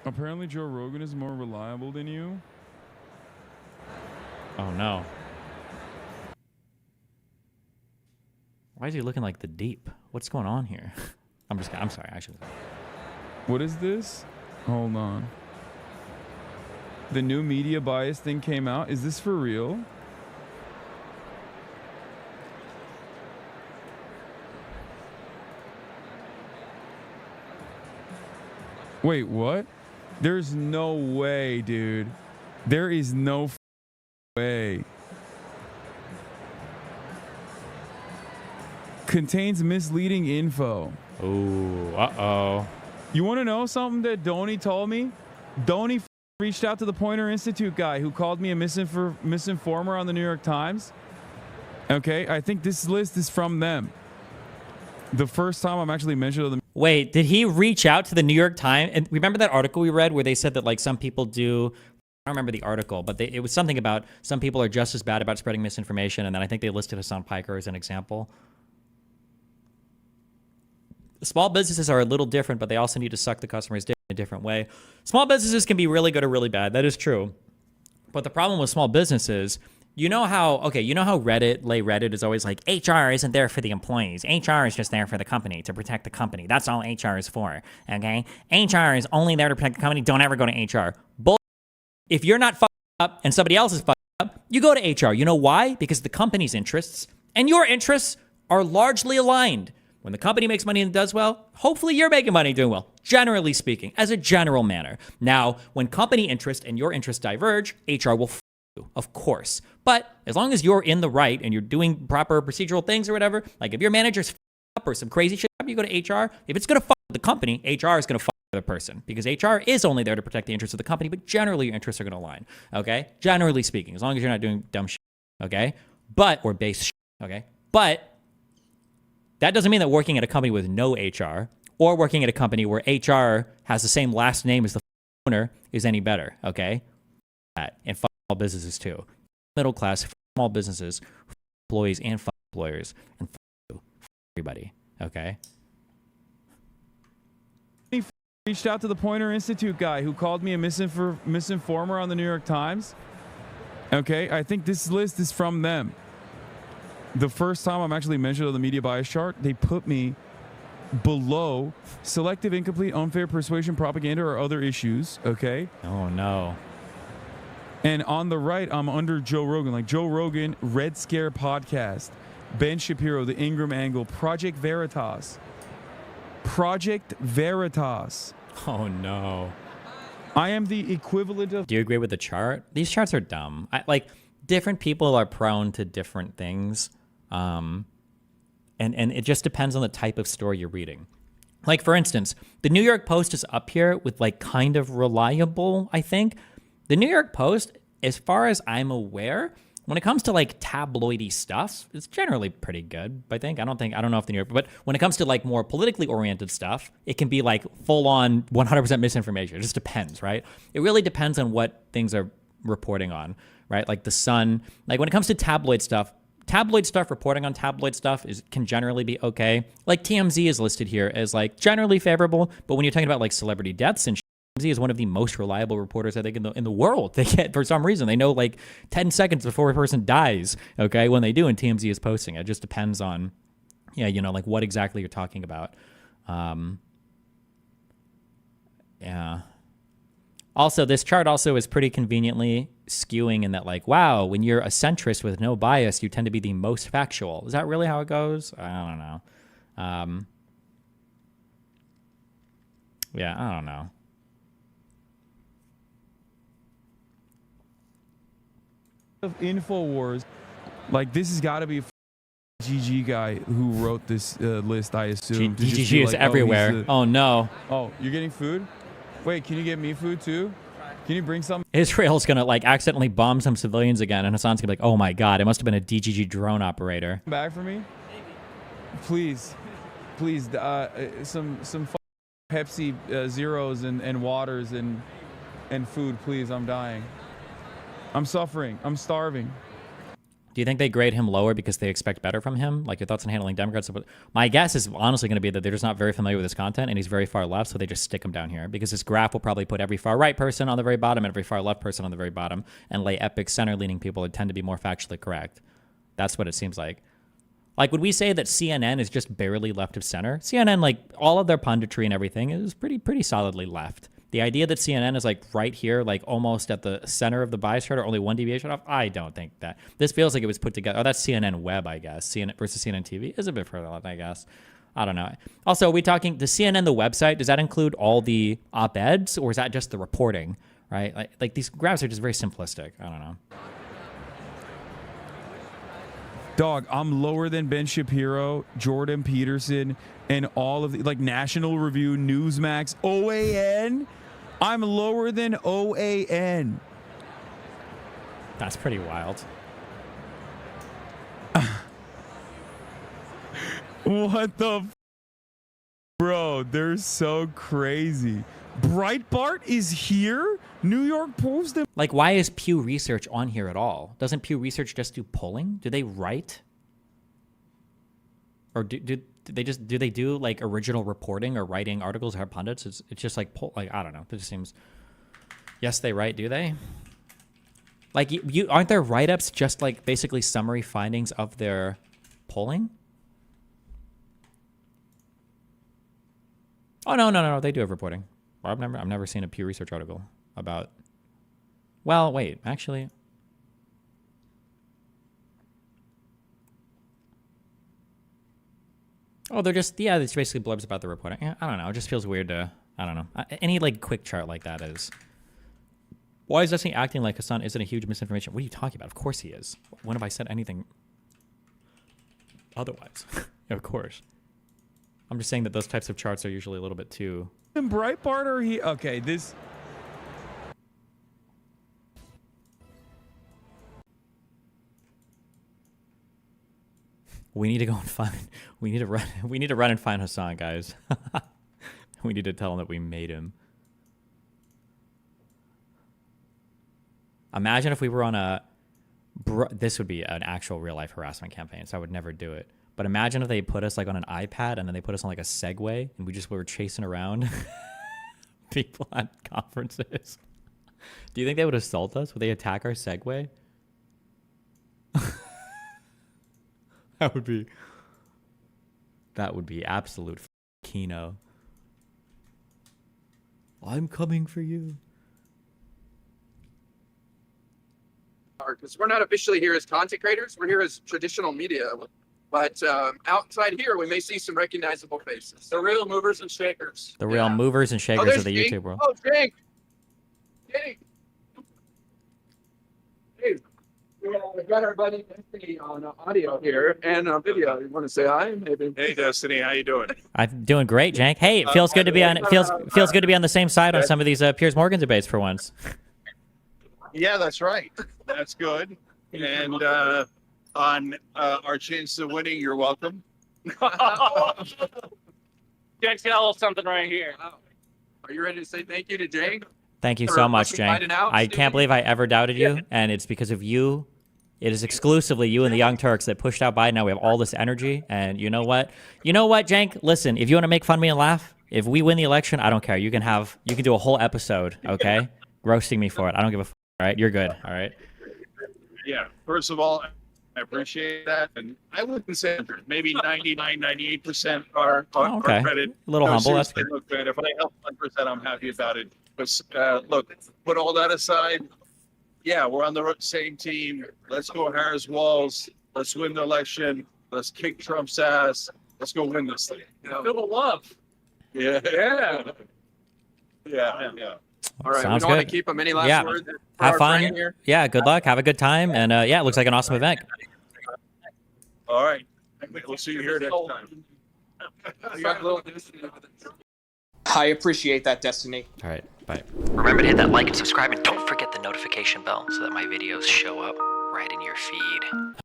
Apparently Joe Rogan is more reliable than you. Oh no. Why is he looking like the Deep? What's going on here? I'm sorry, I should. What is this? Hold on. The new media bias thing came out. Is this for real? Wait, what? There's no way, dude. There is no way. Contains misleading info. Ooh, uh-oh. You want to know something that Donnie told me? Donnie reached out to the Poynter Institute guy who called me a misinformer on the New York Times. Okay, I think this list is from them. The first time I'm actually mentioned to them. Wait, did he reach out to the New York Times? And remember that article we read where they said that like some people do, I don't remember the article, but it was something about some people are just as bad about spreading misinformation, and then I think they listed Hasan Piker as an example. Small businesses are a little different, but they also need to suck the customer's dick in a different way. Small businesses can be really good or really bad. That is true. But the problem with small businesses, you know how Reddit is always like, HR isn't there for the employees. HR is just there for the company, to protect the company. That's all HR is for, okay? HR is only there to protect the company. Don't ever go to HR. Bull. If you're not fucked up and somebody else is fucked up, you go to HR. You know why? Because the company's interests and your interests are largely aligned. When the company makes money and does well, hopefully you're making money and doing well, generally speaking, as a general manner. Now, when company interest and your interests diverge, HR will you, of course. But as long as you're in the right and you're doing proper procedural things or whatever, like if your manager's up or some crazy shit, you go to HR. If it's going to fuck the company, HR is going to fuck the person because HR is only there to protect the interests of the company, but generally your interests are going to align, okay? Generally speaking, as long as you're not doing dumb shit, okay? Or base shit, okay? But that doesn't mean that working at a company with no HR or working at a company where HR has the same last name as the owner is any better, okay? And small businesses too. Middle class, small businesses, employees and employers, and everybody, okay? He reached out to the Poynter Institute guy who called me a misinformer on the New York Times. Okay, I think this list is from them. The first time I'm actually mentioned on the media bias chart, they put me below selective, incomplete, unfair persuasion, propaganda, or other issues. Okay. Oh no. And on the right, I'm under Joe Rogan, like Joe Rogan, Red Scare Podcast, Ben Shapiro, The Ingram Angle, Project Veritas. Project Veritas. Oh no. I am the equivalent of. Do you agree with the chart? These charts are dumb. Different people are prone to different things. And it just depends on the type of story you're reading. Like, for instance, the New York Post is up here with, like, kind of reliable, I think. The New York Post, as far as I'm aware, when it comes to, like, tabloidy stuff, it's generally pretty good, I think. I don't know if the New York, but when it comes to, like, more politically oriented stuff, it can be, like, full-on 100% misinformation. It just depends, right? It really depends on what things are reporting on, right? Like The Sun, like, when it comes to tabloid stuff, reporting on tabloid stuff can generally be okay. Like TMZ is listed here as like generally favorable, but when you're talking about like celebrity deaths and TMZ is one of the most reliable reporters I think in the world. They get, for some reason, they know like 10 seconds before a person dies, okay, when they do, and TMZ is posting. It just depends on, like what exactly you're talking about. Yeah. Also, this chart also is pretty conveniently skewing in that, like, wow, when you're a centrist with no bias, you tend to be the most factual. Is that really how it goes? I don't know. Yeah, I don't know. Of InfoWars, like this has got to be a GG guy who wrote this list, I assume. GG is everywhere. Oh, no. Oh, you're getting food? Wait, can you get me food too? Can you bring some? Israel's gonna like accidentally bomb some civilians again, and Hasan's gonna be like, "Oh my God, it must have been a DGG drone operator." Back for me, please. Some Pepsi zeros and waters and food, please. I'm dying. I'm suffering. I'm starving. Do you think they grade him lower because they expect better from him? Like, your thoughts on handling Democrats? My guess is honestly going to be that they're just not very familiar with his content, and he's very far left, so they just stick him down here because this graph will probably put every far right person on the very bottom and every far left person on the very bottom, and lay epic center-leaning people that tend to be more factually correct. That's what it seems like. Like, would we say that CNN is just barely left of center? CNN, like, all of their punditry and everything is pretty solidly left. The idea that CNN is like right here, like almost at the center of the bias chart or only one deviation off, I don't think that. This feels like it was put together. Oh, that's CNN Web, I guess. CNN versus CNN TV is a bit further left, I guess. I don't know. Also, are we talking, the CNN, the website, does that include all the op-eds or is that just the reporting, right? Like these graphs are just very simplistic. I don't know. Dog, I'm lower than Ben Shapiro, Jordan Peterson, and all of the, like, National Review, Newsmax, OAN. I'm lower than OAN. That's pretty wild. What the bro, they're so crazy. Breitbart is here? New York Post? Like, why is Pew Research on here at all? Doesn't Pew Research just do polling? Do they write? Or do they do like original reporting or writing articles or have pundits? It's just like I don't know. It just seems. Yes, they write. Do they? Like you aren't there write-ups just like basically summary findings of their polling? Oh no. They do have reporting. I've never seen a Pew Research article about. Well, wait, actually. Oh, they're just, yeah, it's basically blurbs about the reporting. Yeah, I don't know. It just feels weird to, I don't know. Any, like, quick chart like that is. Why is Destiny acting like Hasan isn't a huge misinformation? What are you talking about? Of course he is. When have I said anything otherwise? Of course. I'm just saying that those types of charts are usually a little bit too. Breitbart or he? Okay, this. We need to go and find. We need to run. We need to run and find Hasan, guys. We need to tell him that we made him. Imagine if we were on a. This would be an actual real life harassment campaign, so I would never do it. But imagine if they put us like on an iPad and then they put us on like a Segway and we were chasing around people at conferences. Do you think they would assault us? Would they attack our Segway? That would be absolute Kino. I'm coming for you. Because we're not officially here as content creators, we're here as traditional media. But outside here, we may see some recognizable faces. The real movers and shakers. The real movers and shakers of the Jake. YouTube world. Oh, Jake! Jake! Hey, we've got our buddy Destiny on audio here and video. You want to say hi, maybe? Hey, Destiny, how you doing? I'm doing great, Jank. Hey, it feels good to be on. It feels good to be on the same side on some of these Piers Morgan debates for once. Yeah, that's right. That's good. And on our chances of winning, you're welcome. Jake's got a little something right here. Wow. Are you ready to say thank you to Jake? Thank you For so much, fucking Jank. hiding out, I Stevie? can't believe I ever doubted you, and it's because of you. It is exclusively you and the Young Turks that pushed out Biden. Now we have all this energy, and you know what? You know what, Jank? Listen, if you want to make fun of me and laugh, if we win the election, I don't care. You can do a whole episode, okay? Roasting me for it. I don't give a f. All right, you're good. All right. Yeah, first of all, I appreciate that. And I wouldn't say 100, maybe 99, 98% are Okay. credit. A little humble, that's seriously, good. Look, man, if I help 1%, I'm happy about it. But look, put all that aside. Yeah, we're on the same team. Let's go Harris Walls. Let's win the election. Let's kick Trump's ass. Let's go win this thing. Feel the love. Yeah. Yeah. All right, Sounds we don't want good. to keep them. Any last Yeah. words? for Have our fun. friend here? Yeah, good luck. Have a good time. And yeah, it looks like an awesome event. All right. We'll see you here next time. You got a little- I appreciate that, Destiny. All right, bye. Remember to hit that like and subscribe, and don't forget the notification bell so that my videos show up right in your feed.